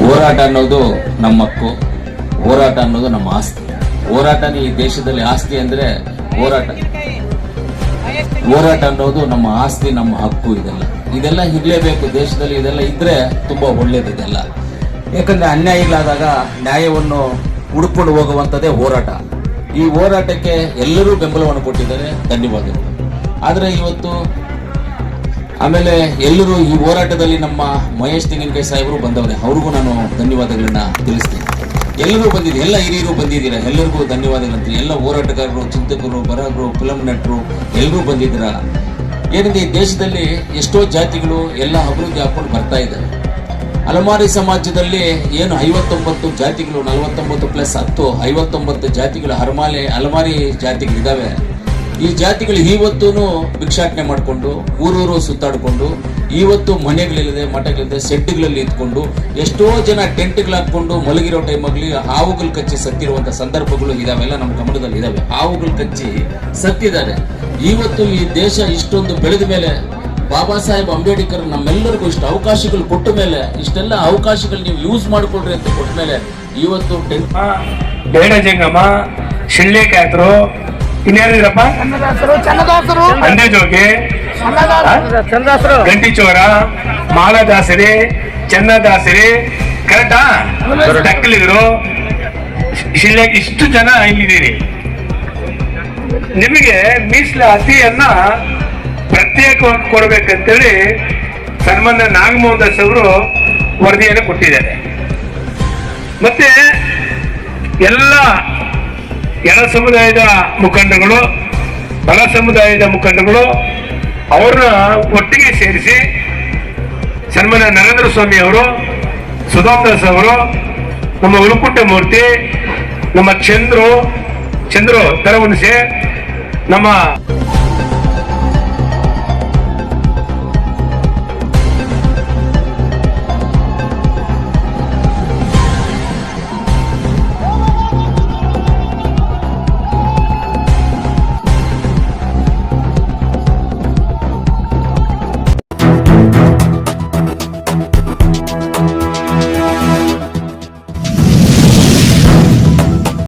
ಹೋರಾಟ ಅನ್ನೋದು ನಮ್ಮ ಹಕ್ಕು, ಹೋರಾಟ ಅನ್ನೋದು ನಮ್ಮ ಆಸ್ತಿ. ಹೋರಾಟನೇ ಈ ದೇಶದಲ್ಲಿ ಆಸ್ತಿ ಅಂದ್ರೆ ಹೋರಾಟ. ಹೋರಾಟ ಅನ್ನೋದು ನಮ್ಮ ಆಸ್ತಿ, ನಮ್ಮ ಹಕ್ಕು. ಇದೆಲ್ಲ ಇರಲೇಬೇಕು ದೇಶದಲ್ಲಿ. ಇದೆಲ್ಲ ಇದ್ರೆ ತುಂಬಾ ಒಳ್ಳೇದು ಇದೆಲ್ಲ. ಯಾಕಂದ್ರೆ ಅನ್ಯಾಯಗಳಾದಾಗ ನ್ಯಾಯವನ್ನು ಹುಡುಕೊಂಡು ಹೋಗುವಂಥದ್ದೇ ಹೋರಾಟ. ಈ ಹೋರಾಟಕ್ಕೆ ಎಲ್ಲರೂ ಬೆಂಬಲವನ್ನು ಕೊಟ್ಟಿದ್ದಾರೆ, ಧನ್ಯವಾದಗಳು. ಆದರೆ ಇವತ್ತು ಆಮೇಲೆ ಎಲ್ಲರೂ ಈ ಹೋರಾಟದಲ್ಲಿ ನಮ್ಮ ಮಹೇಶ್ ತೆಂಗಿನಕಾಯಿ ಸಾಹೇಬರು ಬಂದವರೇ, ಅವ್ರಿಗೂ ನಾನು ಧನ್ಯವಾದಗಳನ್ನ ತಿಳಿಸ್ತೀನಿ. ಎಲ್ಲರೂ ಬಂದಿದ್ದೀರಿ, ಎಲ್ಲ ಹಿರಿಯರು ಬಂದಿದ್ದೀರಾ, ಎಲ್ಲರಿಗೂ ಧನ್ಯವಾದಗಳಂತೀನಿ. ಎಲ್ಲ ಹೋರಾಟಗಾರರು, ಚಿಂತಕರು, ಬರಹರು, ಫಿಲಂ ನಟರು ಎಲ್ಲರೂ ಬಂದಿದ್ದೀರಾ. ಏನಿದೆ ಈ ದೇಶದಲ್ಲಿ ಎಷ್ಟೋ ಜಾತಿಗಳು ಎಲ್ಲ ಅಭಿವೃದ್ಧಿ ಹಾಕೊಂಡು ಬರ್ತಾ ಇದ್ದಾರೆ. ಅಲಮಾರಿ ಸಮಾಜದಲ್ಲಿ ಏನು 59 ಜಾತಿಗಳು, 49 + 10 59 ಜಾತಿಗಳು ಅಲಮಾರಿ ಜಾತಿಗಳಿದ್ದಾವೆ. ಈ ಜಾತಿಗಳು ಇವತ್ತೂ ಭಿಕ್ಷಾಟನೆ ಮಾಡಿಕೊಂಡು ಊರೂರು ಸುತ್ತಾಡಿಕೊಂಡು ಇವತ್ತು ಮನೆಗಳಿಲ್ಲದೆ, ಮಠಗಳಿಲ್ಲದೆ, ಸೆಡ್ಗಳಲ್ಲಿ ಇದ್ಕೊಂಡು ಎಷ್ಟೋ ಜನ ಟೆಂಟ್ಗಳು ಹಾಕೊಂಡು ಮಲಗಿರೋ ಟೈಮಲ್ಲಿ ಹಾವುಗಳು ಕಚ್ಚಿ ಸತ್ತಿರುವಂಥ ಸಂದರ್ಭಗಳು ಇದಾವೆ, ಎಲ್ಲ ನಮ್ಮ ಗಮನದಲ್ಲಿ ಇದಾವೆ. ಹಾವುಗಳು ಕಚ್ಚಿ ಸತ್ತಿದ್ದಾರೆ. ಇವತ್ತು ಈ ದೇಶ ಇಷ್ಟೊಂದು ಬೆಳೆದ ಮೇಲೆ ಬಾಬಾ ಸಾಹೇಬ್ ಅಂಬೇಡ್ಕರ್ ನಮ್ಮೆಲ್ಲರಿಗೂ ಇಷ್ಟು ಅವಕಾಶಗಳು ಕೊಟ್ಟ ಮೇಲೆ, ಇಷ್ಟೆಲ್ಲ ಅವಕಾಶಗಳು ನೀವು ಯೂಸ್ ಮಾಡಿಕೊಡ್ರಿ ಅಂತ ಕೊಟ್ಟ ಮೇಲೆ ಇವತ್ತು ಬೇಡ ಜಂಗಮ, ಶಿಳ್ಳೆಕಾಯತರು, ಇನ್ಯಾರಿದ್ರಪ್ಪ, ಅಂದೆಜೋಗಿ, ಗಂಟಿಚೋರ, ಮಾಲದಾಸರಿ, ಚನ್ನದಾಸರಿ, ಕರೆಕ್ಟಾ, ಟಕ್ಕಲಿಗರು, ಶಿಳ್ಳೆ, ಇಷ್ಟು ಜನ ಇಲ್ಲಿದ್ದೀರಿ. ನಿಮಗೆ ಮೀಸಲಾತಿಯನ್ನ ಪ್ರತ್ಯೇಕವಾಗಿ ಕೊಡಬೇಕಂತೇಳಿ ಸನ್ಮಾನ್ಯ ನಾಗಮೋಹನ್ ದಾಸ್ ಅವರು ವರದಿಯನ್ನು ಕೊಟ್ಟಿದ್ದಾರೆ. ಮತ್ತೆ ಎಲ್ಲ ಎಡ ಸಮುದಾಯದ ಮುಖಂಡಗಳು, ಬಲ ಸಮುದಾಯದ ಮುಖಂಡಗಳು ಅವ್ರನ್ನ ಒಟ್ಟಿಗೆ ಸೇರಿಸಿ ಸನ್ಮಾನ್ಯ ನರೇಂದ್ರ ಸ್ವಾಮಿ ಅವರು, ಸುಧಾಮದಾಸ್ ಅವರು, ನಮ್ಮ ಉಳುಕುಂಟೆ ಮೂರ್ತಿ, ನಮ್ಮ ಚಂದ್ರು ತರವಣಿಸೆ, ನಮ್ಮ